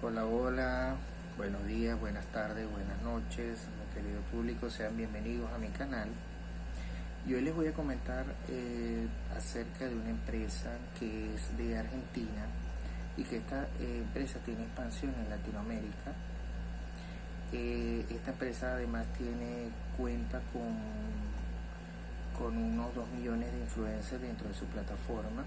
Hola, hola, buenos días, buenas tardes, buenas noches, mi querido público, sean bienvenidos a mi canal. Y hoy les voy a comentar acerca de una empresa que es de Argentina y que esta empresa tiene expansión en Latinoamérica. Esta empresa además cuenta con unos 2 millones de influencers dentro de su plataforma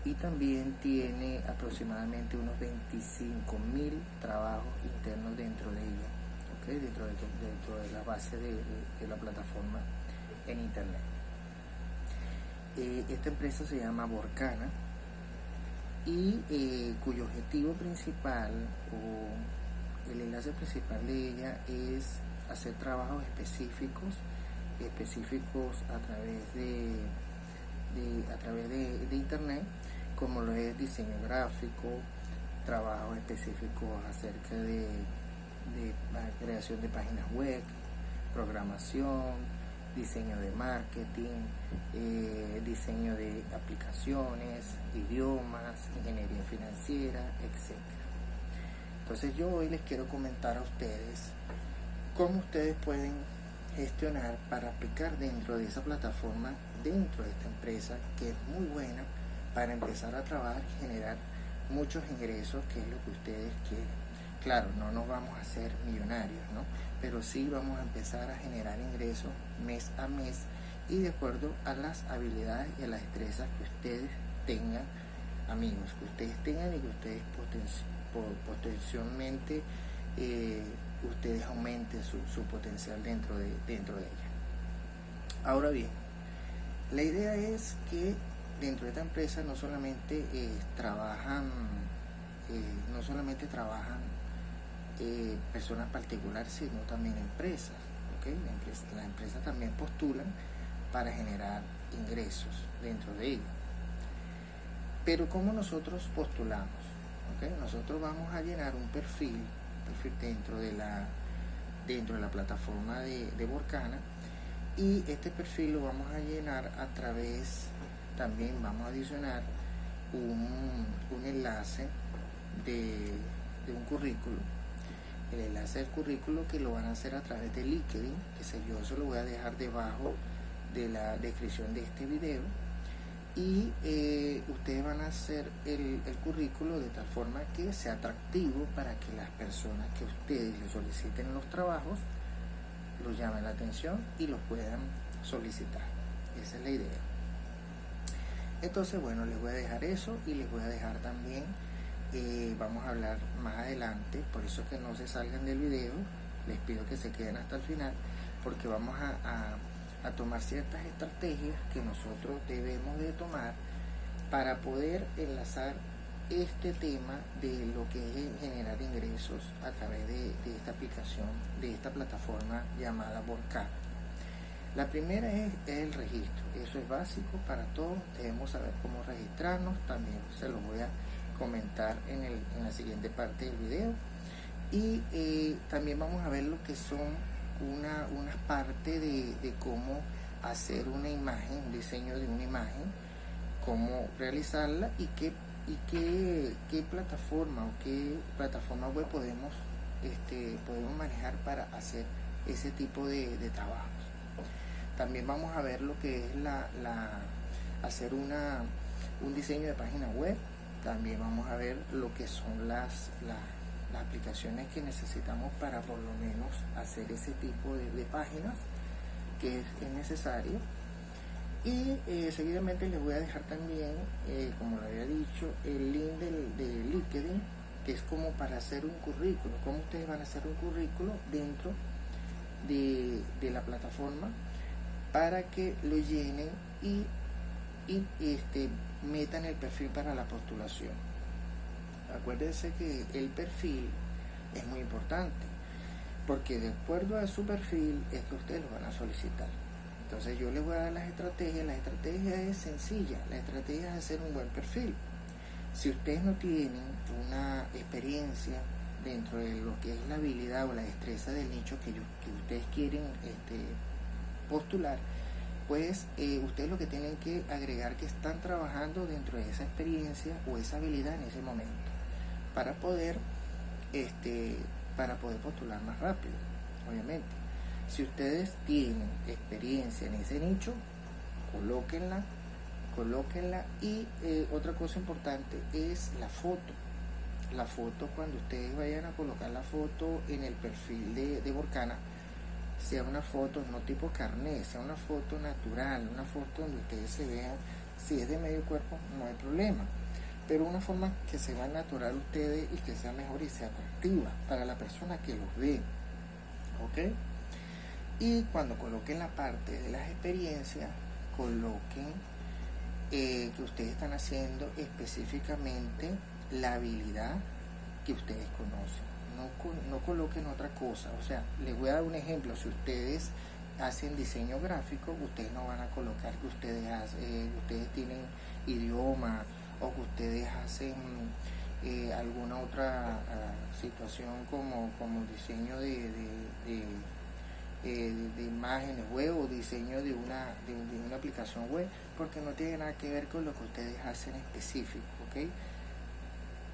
y también tiene aproximadamente unos 25.000 trabajos internos dentro de ella, ¿okay? dentro de la base de la plataforma en internet. Esta empresa se llama Borcana y cuyo objetivo principal o el enlace principal de ella es hacer trabajos específicos a través de internet, como lo es diseño gráfico, trabajos específicos acerca de la creación de páginas web, programación, diseño de marketing, diseño de aplicaciones, idiomas, ingeniería financiera, etc. Entonces yo hoy les quiero comentar a ustedes cómo ustedes pueden gestionar para aplicar dentro de esa plataforma, dentro de esta empresa que es muy buena para empezar a trabajar y generar muchos ingresos, que es lo que ustedes quieren. Claro, no nos vamos a hacer millonarios, ¿no? Pero sí vamos a empezar a generar ingresos mes a mes y de acuerdo a las habilidades y a las destrezas que ustedes tengan, amigos, que ustedes tengan y que ustedes potencialmente ustedes aumenten su potencial dentro de ella. Ahora bien, la idea es que dentro de esta empresa no solamente trabajan personas particulares, sino también empresas, ¿okay? Las empresas también postulan para generar ingresos dentro de ella. Pero ¿cómo nosotros postulamos? ¿Okay? Nosotros vamos a llenar un perfil dentro de la plataforma de Borcana, y este perfil lo vamos a llenar a través, también vamos a adicionar un enlace de un currículo. El enlace del currículo que lo van a hacer a través de LinkedIn, yo se lo voy a dejar debajo de la descripción de este video, y ustedes van a hacer el currículo de tal forma que sea atractivo para que las personas que ustedes les soliciten los trabajos los llamen la atención y los puedan solicitar. Esa es la idea. Entonces, bueno, les voy a dejar eso y les voy a dejar también, vamos a hablar más adelante, por eso que no se salgan del video, les pido que se queden hasta el final, porque vamos a tomar ciertas estrategias que nosotros debemos de tomar para poder enlazar este tema de lo que es generar ingresos a través de esta aplicación, de esta plataforma llamada Borcana. La primera es el registro. Eso es básico para todos, debemos saber cómo registrarnos, también se los voy a comentar en la siguiente parte del video, y también vamos a ver lo que son unas partes de cómo hacer una imagen, un diseño de una imagen, cómo realizarla y qué plataforma o qué plataforma web podemos manejar para hacer ese tipo de trabajos. También vamos a ver lo que es hacer un diseño de página web. También vamos a ver lo que son las aplicaciones que necesitamos para por lo menos hacer ese tipo de páginas que es necesario. Y seguidamente les voy a dejar también, como lo había dicho, el link de LinkedIn, que es como para hacer un currículo, cómo ustedes van a hacer un currículo dentro de la plataforma para que lo llenen y metan el perfil para la postulación. Acuérdense que el perfil es muy importante, porque de acuerdo a su perfil es que ustedes lo van a solicitar. Entonces yo les voy a dar las estrategias. La estrategia es sencilla, la estrategia es hacer un buen perfil. Si ustedes no tienen una experiencia dentro de lo que es la habilidad o la destreza del nicho que ustedes quieren postular, pues ustedes lo que tienen que agregar que están trabajando dentro de esa experiencia o esa habilidad en ese momento para poder este, para poder postular más rápido, obviamente. Si ustedes tienen experiencia en ese nicho, colóquenla, colóquenla. Y otra cosa importante es la foto. La foto, cuando ustedes vayan a colocar la foto en el perfil de Workana, sea una foto no tipo carnet, sea una foto natural, una foto donde ustedes se vean. Si es de medio cuerpo, no hay problema, pero una forma que se vea natural ustedes y que sea mejor y sea atractiva para la persona que los ve, ¿ok? Y cuando coloquen la parte de las experiencias, coloquen que ustedes están haciendo específicamente la habilidad que ustedes conocen. No coloquen otra cosa. O sea, les voy a dar un ejemplo. Si ustedes hacen diseño gráfico, ustedes no van a colocar que ustedes tienen idioma, o que ustedes hacen alguna otra situación como diseño de imágenes web, o diseño de una aplicación web, porque no tiene nada que ver con lo que ustedes hacen específico, ¿ok?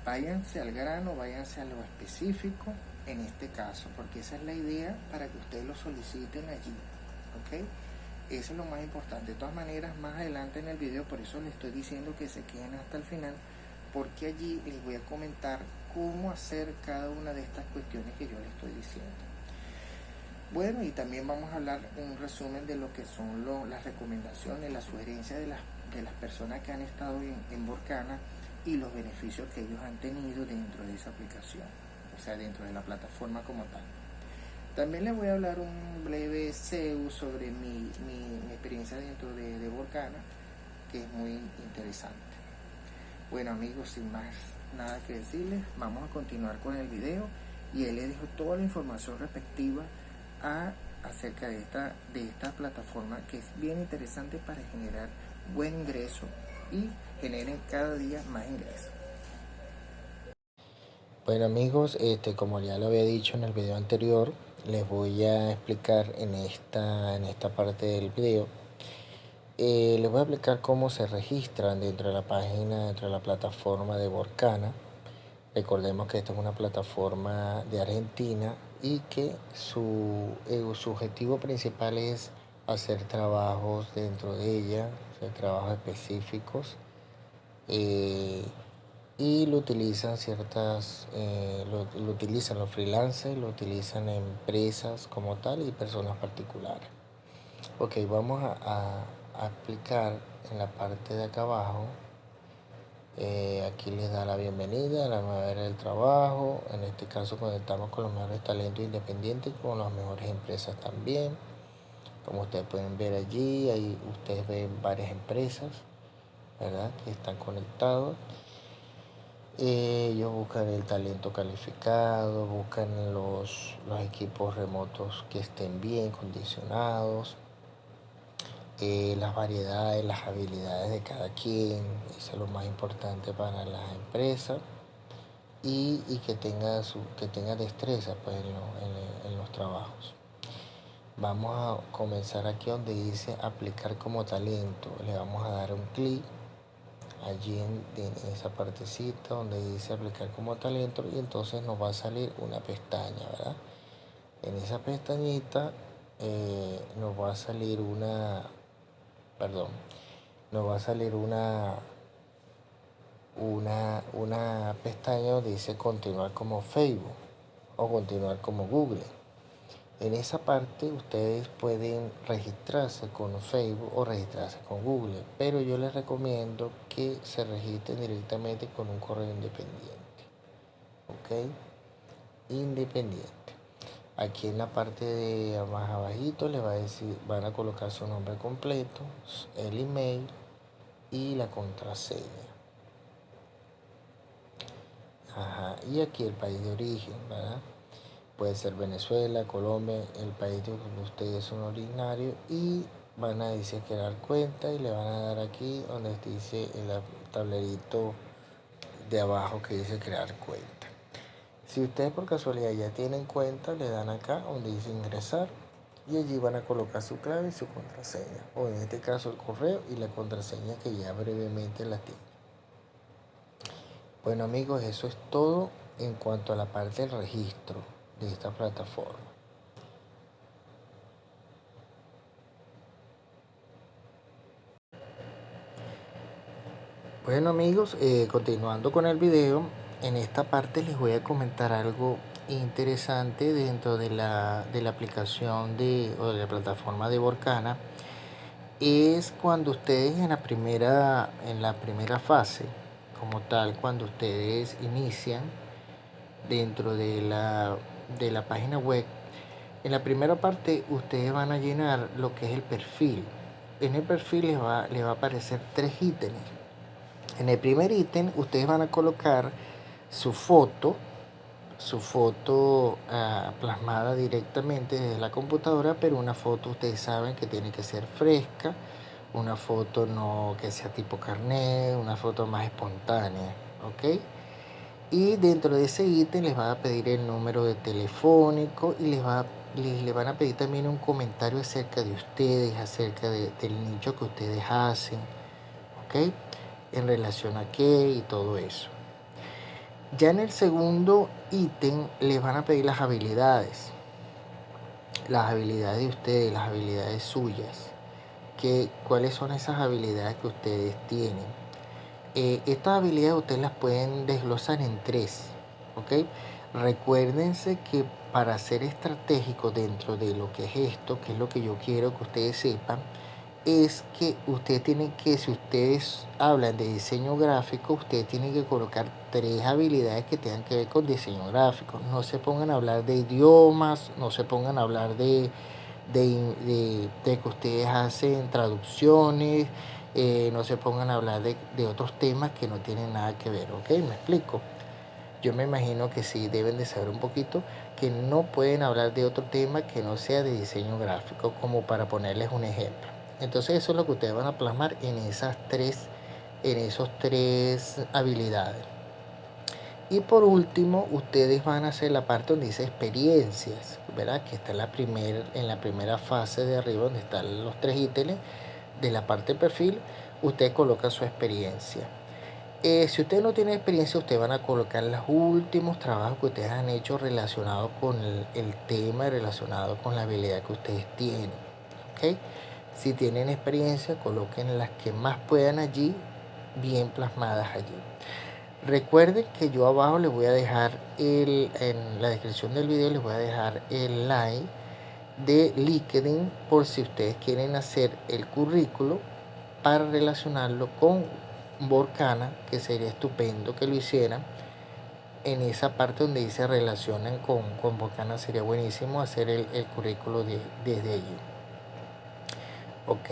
Váyanse al grano, váyanse a lo específico en este caso, porque esa es la idea para que ustedes lo soliciten allí, ¿ok? Eso es lo más importante. De todas maneras, más adelante en el video, por eso les estoy diciendo que se queden hasta el final, porque allí les voy a comentar cómo hacer cada una de estas cuestiones que yo les estoy diciendo. Bueno, y también vamos a hablar en un resumen de lo que son las recomendaciones, las sugerencias de las personas que han estado en Workana y los beneficios que ellos han tenido dentro de esa aplicación, o sea, dentro de la plataforma como tal. También les voy a hablar un breve SEO sobre mi experiencia dentro de Workana, que es muy interesante. Bueno amigos, sin más nada que decirles, vamos a continuar con el video, y él les dejo toda la información respectiva acerca de esta plataforma, que es bien interesante para generar buen ingreso y generen cada día más ingresos. Bueno amigos, como ya lo había dicho en el video anterior, les voy a explicar en esta parte del video. Les voy a explicar cómo se registran dentro de la página, dentro de la plataforma de Workana. Recordemos que esta es una plataforma de Argentina y que su objetivo principal es hacer trabajos dentro de ella, hacer trabajos específicos, y lo utilizan lo utilizan los freelancers, lo utilizan empresas como tal y personas particulares. Ok, vamos a aplicar en la parte de acá abajo. Aquí les da la bienvenida a la nueva era del trabajo. En este caso conectamos con los mejores talentos independientes, con las mejores empresas también. Como ustedes pueden ver allí, ahí ustedes ven varias empresas, ¿verdad?, que están conectados. Ellos buscan el talento calificado, buscan los equipos remotos que estén bien condicionados, las variedades, las habilidades de cada quien. Eso es lo más importante para las empresas, y que tenga destreza pues, en los trabajos. Vamos a comenzar aquí donde dice aplicar como talento. Le vamos a dar un clic allí en esa partecita donde dice aplicar como talento, y entonces nos va a salir una pestaña, ¿verdad? En esa pestañita nos va a salir una pestaña donde dice continuar como Facebook o continuar como Google. En esa parte ustedes pueden registrarse con Facebook o registrarse con Google, pero yo les recomiendo que se registren directamente con un correo independiente. ¿Ok? Independiente. Aquí en la parte de más abajito les va a decir, van a colocar su nombre completo, el email y la contraseña. Ajá. Y aquí el país de origen, ¿verdad? Puede ser Venezuela, Colombia, el país de donde ustedes son originarios, y van a decir crear cuenta, y le van a dar aquí donde dice el tablerito de abajo que dice crear cuenta. Si ustedes por casualidad ya tienen cuenta, le dan acá donde dice ingresar, y allí van a colocar su clave y su contraseña, o en este caso el correo y la contraseña que ya brevemente la tienen. Bueno amigos, eso es todo en cuanto a la parte del registro de esta plataforma. Bueno amigos, continuando con el video, en esta parte les voy a comentar algo interesante dentro de la aplicación o de la plataforma de Borcana. Es cuando ustedes en la primera fase, como tal, cuando ustedes inician dentro de la página web, en la primera parte ustedes van a llenar lo que es el perfil. En el perfil les va a aparecer 3 ítems. En el primer ítem ustedes van a colocar su foto, plasmada directamente desde la computadora, pero una foto ustedes saben que tiene que ser fresca, una foto no que sea tipo carnet, una foto más espontánea, ¿ok? Y dentro de ese ítem les va a pedir el número de telefónico y les van a pedir también un comentario acerca de ustedes, acerca del nicho que ustedes hacen, ¿ok? En relación a qué y todo eso. Ya en el segundo ítem les van a pedir las habilidades de ustedes, las habilidades suyas. ¿Cuáles son esas habilidades que ustedes tienen? Estas habilidades ustedes las pueden desglosar en 3, ¿ok? Recuérdense que para ser estratégico dentro de lo que es esto, que es lo que yo quiero que ustedes sepan, es que ustedes tienen que, si ustedes hablan de diseño gráfico, ustedes tienen que colocar 3 habilidades que tengan que ver con diseño gráfico. No se pongan a hablar de idiomas, no se pongan a hablar de que ustedes hacen traducciones, no se pongan a hablar de otros temas que no tienen nada que ver, ¿ok? ¿Me explico? Yo me imagino que sí deben de saber un poquito que no pueden hablar de otro tema que no sea de diseño gráfico, como para ponerles un ejemplo. Entonces eso es lo que ustedes van a plasmar en esos tres habilidades. Y por último, ustedes van a hacer la parte donde dice experiencias, ¿verdad? Que está en la primera fase de arriba, donde están los 3 ítems de la parte de perfil. Usted coloca su experiencia. Si ustedes no tienen experiencia, ustedes van a colocar los últimos trabajos que ustedes han hecho relacionados con el tema, relacionado con la habilidad que ustedes tienen, ¿ok? Si tienen experiencia, coloquen las que más puedan allí, bien plasmadas allí. Recuerden que yo abajo les voy a dejar en la descripción del video les voy a dejar el like de LinkedIn por si ustedes quieren hacer el currículo para relacionarlo con Borcana, que sería estupendo que lo hicieran. En esa parte donde dice relacionen con Borcana sería buenísimo hacer el currículo desde allí. Ok.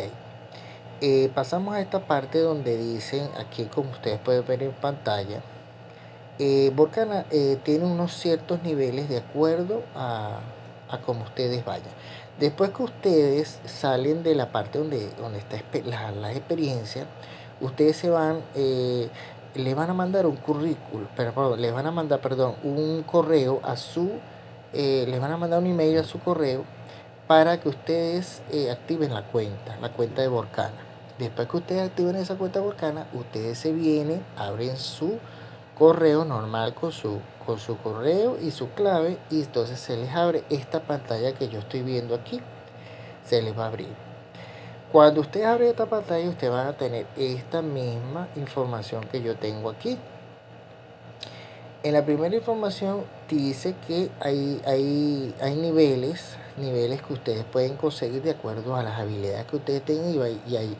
Pasamos a esta parte donde dicen aquí, como ustedes pueden ver en pantalla, Borcana tiene unos ciertos niveles de acuerdo a cómo ustedes vayan. Después que ustedes salen de la parte donde está la experiencia, ustedes le van a mandar un currículo, perdón, les van a mandar, un correo les van a mandar un email a su correo para que ustedes activen la cuenta de Borcana. Después que ustedes activen esa cuenta de Borcana, ustedes se vienen, abren su correo normal con su correo y su clave, y entonces se les abre esta pantalla que yo estoy viendo aquí, se les va a abrir. Cuando ustedes abren esta pantalla, ustedes van a tener esta misma información que yo tengo aquí. En la primera información dice que hay niveles que ustedes pueden conseguir de acuerdo a las habilidades que ustedes tengan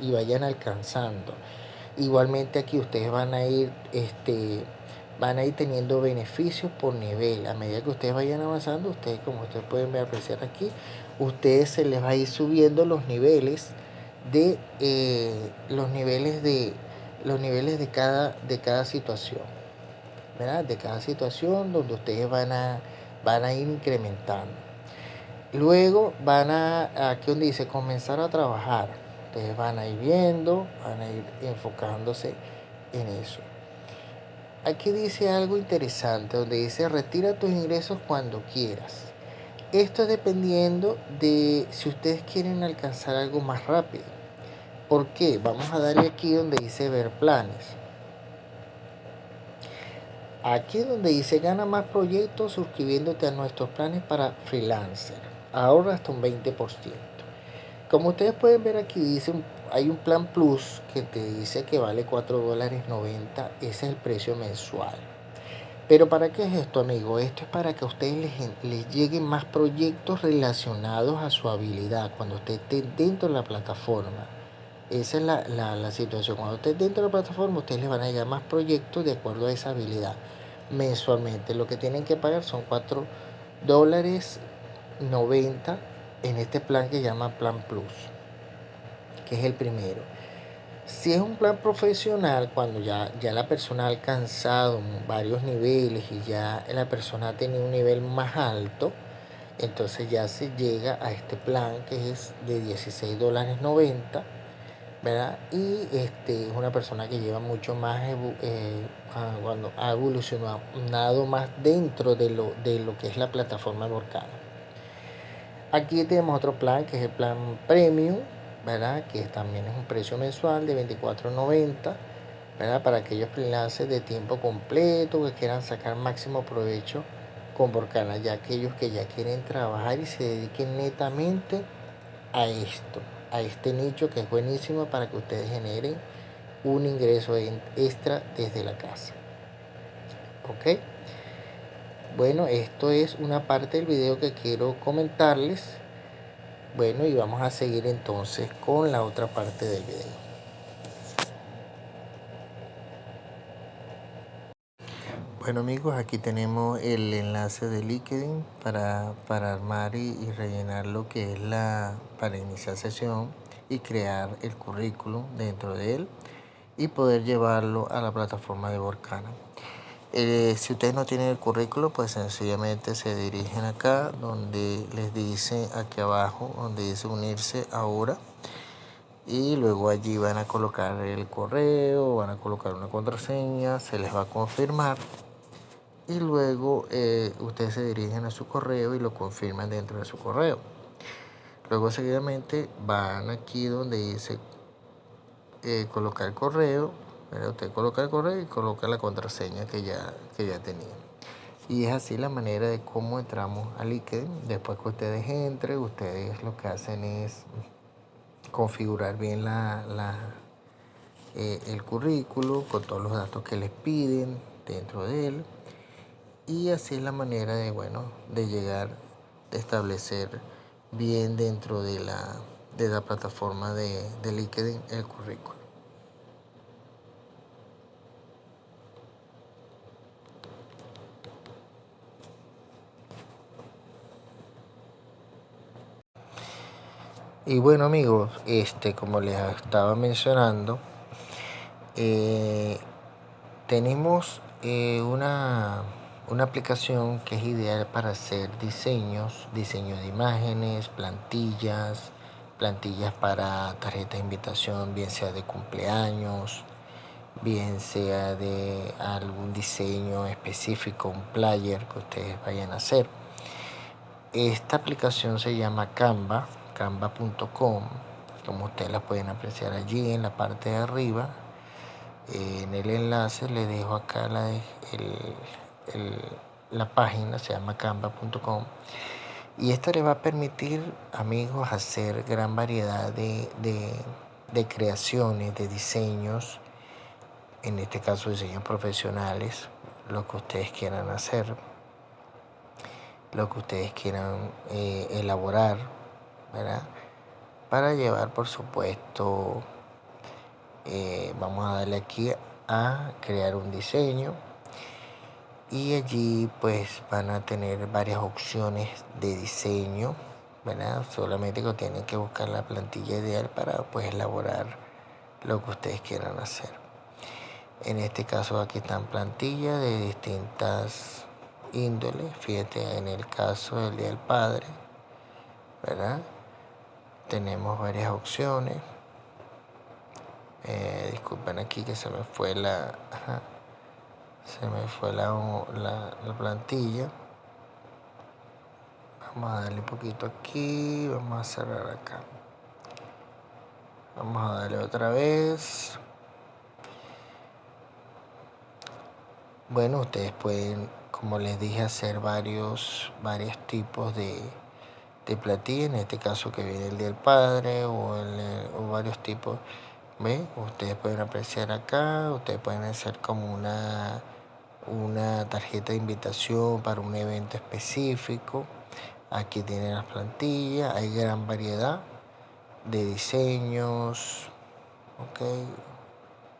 y vayan alcanzando. Igualmente aquí ustedes van a ir teniendo beneficios por nivel. A medida que ustedes vayan avanzando, ustedes, como ustedes pueden apreciar aquí, ustedes se les va a ir subiendo los niveles de cada situación, ¿verdad? De cada situación donde ustedes van a ir incrementando. Luego aquí donde dice comenzar a trabajar, ustedes van a ir viendo, van a ir enfocándose en eso. Aquí dice algo interesante donde dice retira tus ingresos cuando quieras. Esto es dependiendo de si ustedes quieren alcanzar algo más rápido. ¿Por qué? Vamos a darle aquí donde dice ver planes. Aquí donde dice gana más proyectos suscribiéndote a nuestros planes para freelancer. Ahorra hasta un 20%. Como ustedes pueden ver aquí dice hay un plan plus que te dice que vale $4.90. Ese es el precio mensual. Pero ¿para qué es esto, amigo? Esto es para que a ustedes les lleguen más proyectos relacionados a su habilidad cuando usted esté dentro de la plataforma. Esa es la situación. Cuando usted dentro de la plataforma, ustedes les van a llegar más proyectos de acuerdo a esa habilidad mensualmente. Lo que tienen que pagar son $4.90 en este plan que se llama Plan Plus, que es el primero. Si es un plan profesional, cuando ya la persona ha alcanzado varios niveles y ya la persona ha tenido un nivel más alto, entonces ya se llega a este plan que es de $16.90, ¿verdad? Y es una persona que lleva mucho más, cuando ha evolucionado más dentro de lo que es la plataforma Workana. Aquí tenemos otro plan que es el plan Premium, ¿verdad? Que también es un precio mensual de $24.90, ¿verdad? Para aquellos freelancers de tiempo completo que quieran sacar máximo provecho con Workana, ya aquellos que ya quieren trabajar y se dediquen netamente a esto, a este nicho que es buenísimo para que ustedes generen un ingreso extra desde la casa. ¿Ok? Bueno, esto es una parte del video que quiero comentarles. Bueno, y vamos a seguir entonces con la otra parte del video. Bueno amigos, aquí tenemos el enlace de LinkedIn para armar y rellenar lo que es para iniciar sesión y crear el currículum dentro de él y poder llevarlo a la plataforma de Workana. Si ustedes no tienen el currículo, pues sencillamente se dirigen acá donde les dice aquí abajo, donde dice unirse ahora, y luego allí van a colocar el correo, van a colocar una contraseña, se les va a confirmar y luego ustedes se dirigen a su correo y lo confirman dentro de su correo. Luego seguidamente van aquí donde dice colocar el correo. Usted coloca el correo y coloca la contraseña que ya tenía. Y es así la manera de cómo entramos a LinkedIn. Después que ustedes entren, ustedes lo que hacen es configurar bien el currículo con todos los datos que les piden dentro de él. Y así es la manera de llegar, de establecer bien dentro de la plataforma de LinkedIn el currículo. Y bueno amigos, como les estaba mencionando, tenemos una aplicación que es ideal para hacer diseño de imágenes, plantillas para tarjeta de invitación, bien sea de cumpleaños, bien sea de algún diseño específico, un player que ustedes vayan a hacer. Esta aplicación se llama Canva, canva.com, como ustedes la pueden apreciar allí en la parte de arriba. En el enlace le dejo acá la página, se llama canva.com, y esto le va a permitir, amigos, hacer gran variedad de creaciones, de diseños, en este caso diseños profesionales, lo que ustedes quieran hacer, lo que ustedes quieran elaborar, ¿verdad? Para llevar, por supuesto, vamos a darle aquí a crear un diseño y allí pues van a tener varias opciones de diseño, ¿verdad? Solamente que tienen que buscar la plantilla ideal para pues elaborar lo que ustedes quieran hacer. En este caso aquí están plantillas de distintas índoles. Fíjate, en el caso del Día del Padre, ¿verdad? Tenemos varias opciones. Disculpen aquí que se me fue la plantilla. Vamos a darle un poquito aquí, vamos a cerrar acá. Vamos a darle otra vez. Bueno, ustedes pueden, como les dije, hacer varios tipos de platilla, en este caso que viene el Día del Padre o varios tipos. ¿Ven? Ustedes pueden apreciar acá, ustedes pueden hacer como una tarjeta de invitación para un evento específico. Aquí tienen las plantillas, hay gran variedad de diseños, ok,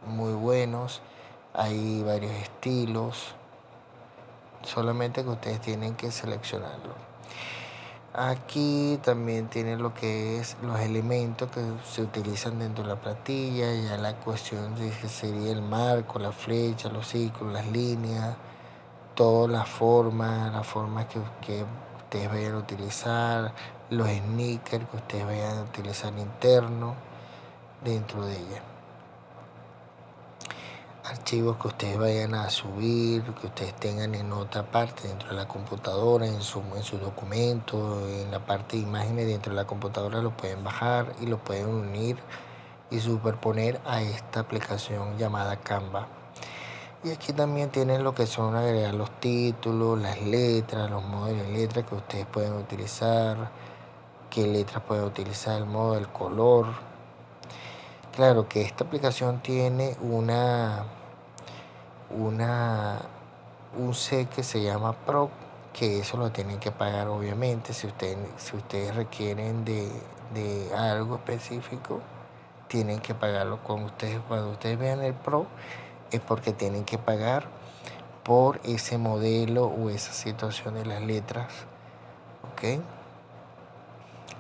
muy buenos, hay varios estilos, solamente que ustedes tienen que seleccionarlo. Aquí también tienen lo que es los elementos que se utilizan dentro de la plantilla, ya la cuestión de que sería el marco, la flecha, los círculos, las líneas, todas las formas que ustedes vayan a utilizar, los sneakers que ustedes vayan a utilizar internos dentro de ella. Archivos que ustedes vayan a subir, que ustedes tengan en otra parte dentro de la computadora, en su documento, en la parte de imágenes dentro de la computadora, lo pueden bajar y lo pueden unir y superponer a esta aplicación llamada Canva. Y aquí también tienen lo que son agregar los títulos, las letras, los modos de letras que ustedes pueden utilizar, qué letras pueden utilizar, el modo del color. Claro que esta aplicación tiene un set que se llama Pro, que eso lo tienen que pagar obviamente. Si ustedes requieren de algo específico, tienen que pagarlo con ustedes. Cuando ustedes vean el Pro es porque tienen que pagar por ese modelo o esa situación de las letras, ok.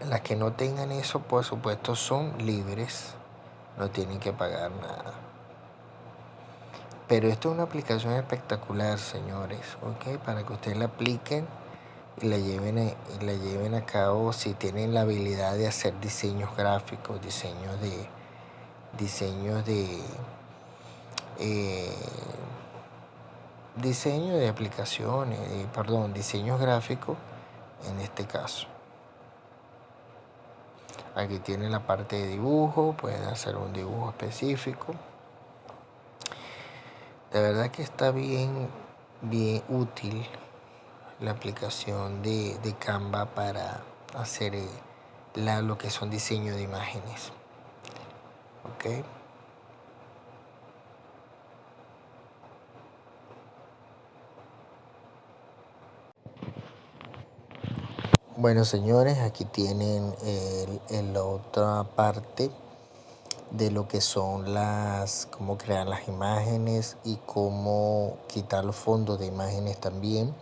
Las que no tengan eso, por supuesto, son libres, no tienen que pagar nada. Pero esto es una aplicación espectacular, señores, ¿ok? Para que ustedes la apliquen y la lleven a cabo si tienen la habilidad de hacer diseños gráficos, diseños de aplicaciones, diseños gráficos en este caso. Aquí tienen la parte de dibujo, pueden hacer un dibujo específico. De verdad que está bien útil la aplicación de Canva para hacer lo que son diseños de imágenes. ¿Ok? Bueno, señores, aquí tienen la otra parte de lo que son cómo crear las imágenes y cómo quitar los fondos de imágenes también.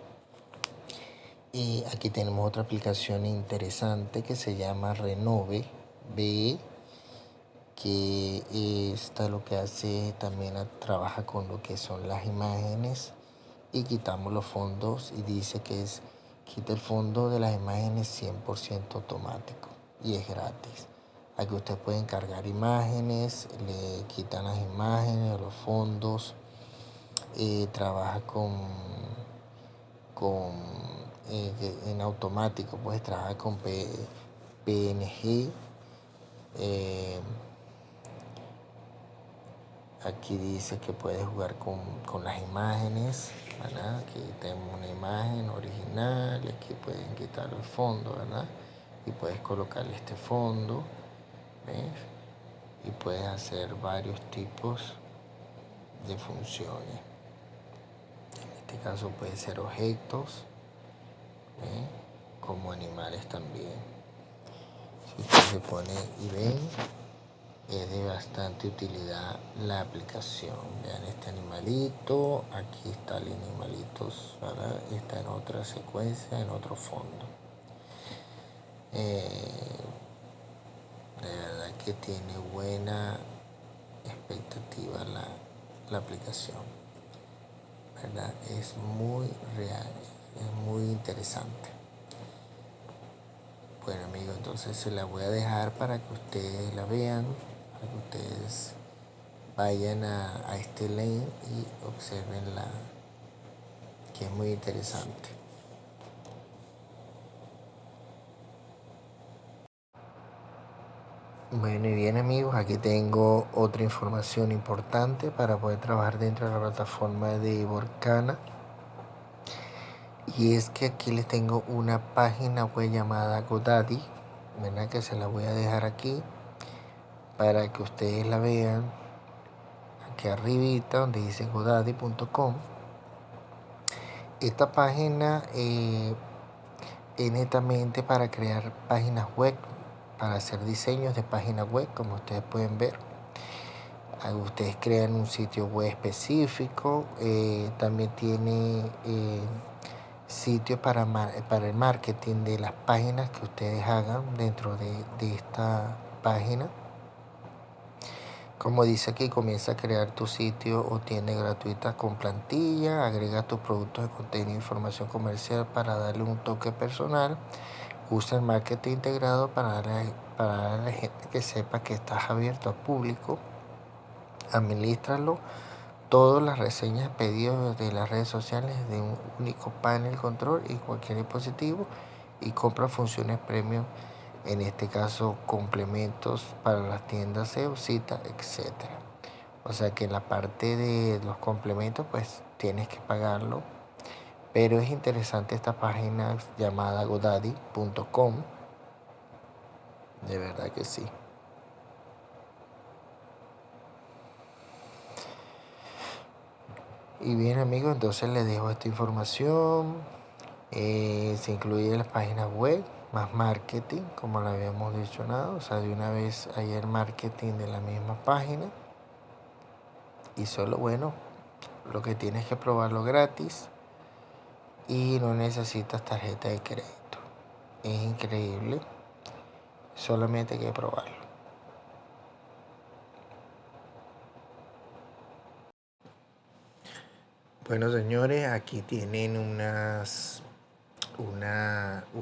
Y aquí tenemos otra aplicación interesante que se llama Renove B, que esta lo que hace también trabaja con lo que son las imágenes y quitamos los fondos, y dice que quita el fondo de las imágenes 100% automático y es gratis. Aquí ustedes pueden cargar imágenes, le quitan las imágenes, los fondos, trabaja en automático, pues trabaja con PNG. Aquí dice que puedes jugar con las imágenes, ¿verdad? Aquí tenemos una imagen original, aquí pueden quitar el fondo, ¿verdad? Y puedes colocarle este fondo, ¿ves? Y puedes hacer varios tipos de funciones. En este caso puede ser objetos, ¿ves? Como animales también. Si usted se pone y ven, es de bastante utilidad la aplicación. Vean este animalito, aquí está el animalito, ¿verdad? Está en otra secuencia, en otro fondo. De verdad que tiene buena expectativa la aplicación, ¿verdad? Es muy real, es muy interesante. Bueno, amigos, entonces se la voy a dejar para que ustedes la vean, para que ustedes vayan a este link y observen que es muy interesante. Bueno, y bien amigos, aquí tengo otra información importante para poder trabajar dentro de la plataforma de Workana. Y es que aquí les tengo una página web llamada GoDaddy, ¿verdad? Que se la voy a dejar aquí para que ustedes la vean. Aquí arribita donde dice godaddy.com. Esta página es netamente para crear páginas web, para hacer diseños de páginas web, como ustedes pueden ver. Ustedes crean un sitio web específico, también tiene sitios para el marketing de las páginas que ustedes hagan dentro de esta página. Como dice aquí, comienza a crear tu sitio o tienda gratuita con plantilla, agrega tus productos de contenido e información comercial para darle un toque personal, usa el marketing integrado para darle a la gente que sepa que estás abierto al público, administralo, todas las reseñas, pedidos de las redes sociales de un único panel control y cualquier dispositivo, y compra funciones premium, en este caso complementos para las tiendas SEO, cita, etcétera. O sea que en la parte de los complementos pues tienes que pagarlo, pero es interesante esta página llamada godaddy.com, de verdad que sí. Y bien amigos, entonces les dejo esta información. Se incluye las páginas web, más marketing, como lo habíamos dicho nada. O sea, de una vez hay el marketing de la misma página. Y solo, bueno, lo que tienes que probarlo gratis. Y no necesitas tarjeta de crédito. Es increíble. Solamente hay que probarlo. Bueno señores, aquí tienen una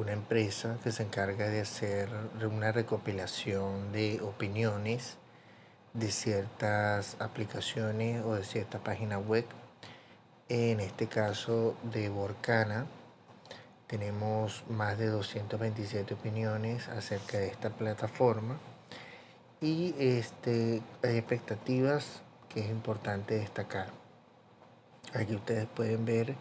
empresa que se encarga de hacer una recopilación de opiniones de ciertas aplicaciones o de cierta página web. En este caso de Workana tenemos más de 227 opiniones acerca de esta plataforma y hay expectativas que es importante destacar. Aquí ustedes pueden ver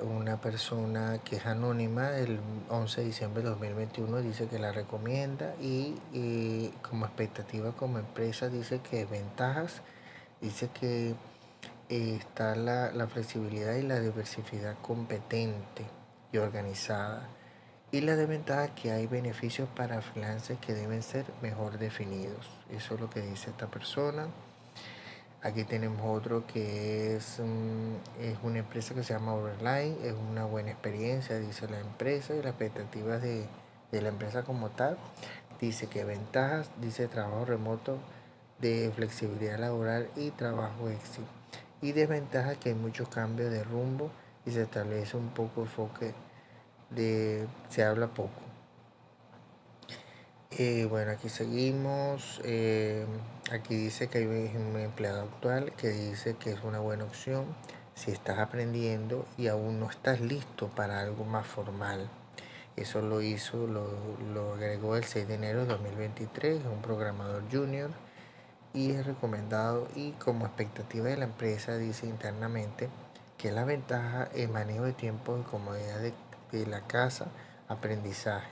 una persona que es anónima, el 11 de diciembre de 2021 dice que la recomienda y como expectativa como empresa dice que ventajas, dice que está la flexibilidad y la diversidad competente y organizada, y la desventaja que hay beneficios para freelancers que deben ser mejor definidos. Eso es lo que dice esta persona. Aquí tenemos otro que es una empresa que se llama Overline, es una buena experiencia, dice la empresa, y las expectativas de la empresa como tal. Dice que ventajas, dice trabajo remoto, de flexibilidad laboral y trabajo éxito. Y desventajas que hay muchos cambios de rumbo y se establece un poco enfoque se habla poco. Bueno, aquí seguimos. Aquí dice que hay un empleado actual que dice que es una buena opción si estás aprendiendo y aún no estás listo para algo más formal. Eso lo agregó el 6 de enero de 2023, es un programador junior y es recomendado, y como expectativa de la empresa dice internamente que la ventaja es manejo de tiempo y comodidad de la casa, aprendizaje.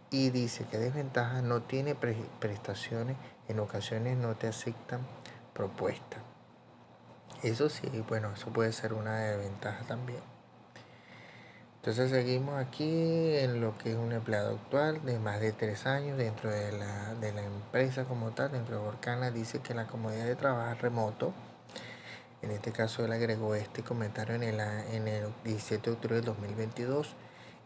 Y dice que desventaja no tiene prestaciones, en ocasiones no te aceptan propuestas. Eso sí, bueno, eso puede ser una desventaja también. Entonces seguimos aquí en lo que es un empleado actual de más de 3 años dentro de la empresa como tal, dentro de Workana. Dice que la comodidad de trabajar remoto, en este caso él agregó este comentario en el 17 de octubre del 2022,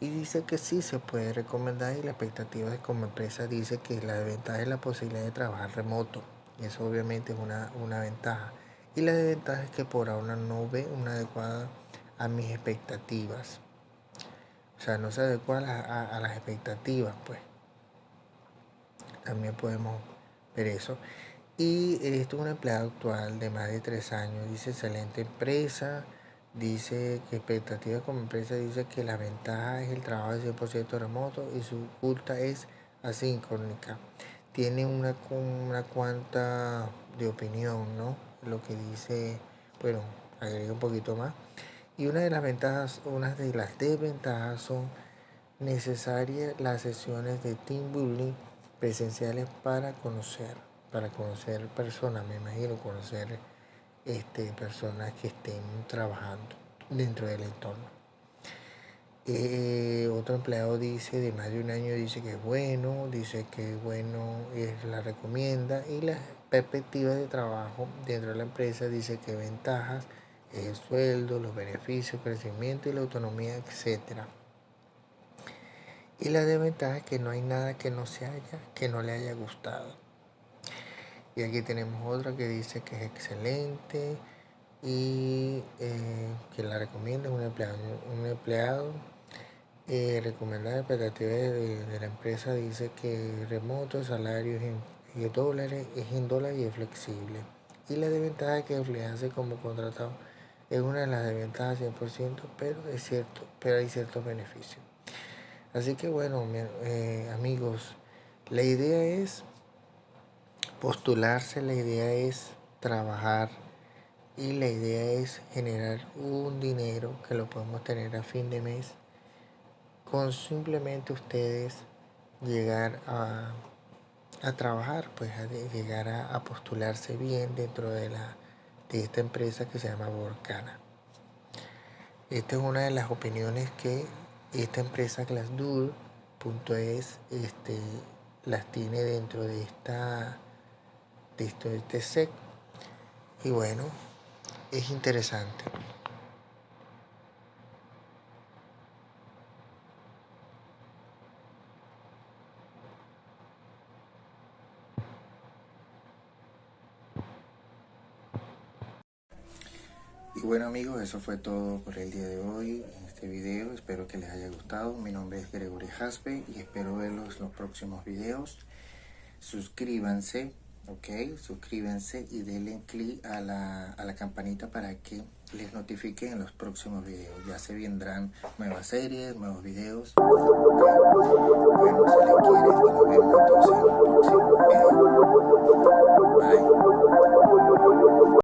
y dice que sí se puede recomendar, y la expectativa de como empresa dice que la ventaja es la posibilidad de trabajar remoto, y eso obviamente es una ventaja, y la desventaja es que por ahora no ve una adecuada a mis expectativas. O sea, no se adecua a las expectativas, pues. También podemos ver eso. Y esto es un empleado actual de más de 3 años. Dice excelente empresa. Dice que expectativa como empresa, dice que la ventaja es el trabajo de 100% remoto y su culta es asíncrónica. tiene una cuanta de opinión, ¿no? Lo que dice, bueno, agrega un poquito más. Y una de las ventajas, una de las desventajas son necesarias las sesiones de team building presenciales para conocer personas, me imagino, conocer personas que estén trabajando dentro del entorno. Otro empleado dice, de más de un año, dice que es bueno, la recomienda, y las perspectivas de trabajo dentro de la empresa dice que ventajas es el sueldo, los beneficios, crecimiento y la autonomía, etcétera. Y la desventaja es que no hay nada que no le haya gustado. Y aquí tenemos otra que dice que es excelente y que la recomienda un empleado recomendada expectativa de la empresa dice que remoto, salario en dólares, es en dólares y es flexible. Y la desventaja es que emplearse como contratado es una de las desventajas 100%, pero es cierto, pero hay ciertos beneficios. Así que bueno, amigos, la idea es postularse, la idea es trabajar y la idea es generar un dinero que lo podemos tener a fin de mes con simplemente ustedes llegar a trabajar, pues llegar a postularse bien dentro de esta empresa que se llama Volcana. Esta es una de las opiniones que esta empresa Glassdoor.es las tiene dentro de este SEC. Y bueno, es interesante. Y bueno amigos, eso fue todo por el día de hoy en este video. Espero que les haya gustado. Mi nombre es Gregory Jaspe y espero verlos en los próximos videos. Suscríbanse, ok, suscríbanse y denle clic a la campanita para que les notifiquen en los próximos videos. Ya se vendrán nuevas series, nuevos videos. Okay. Bueno, se les quiere y nos vemos entonces en el próximo video. Bye.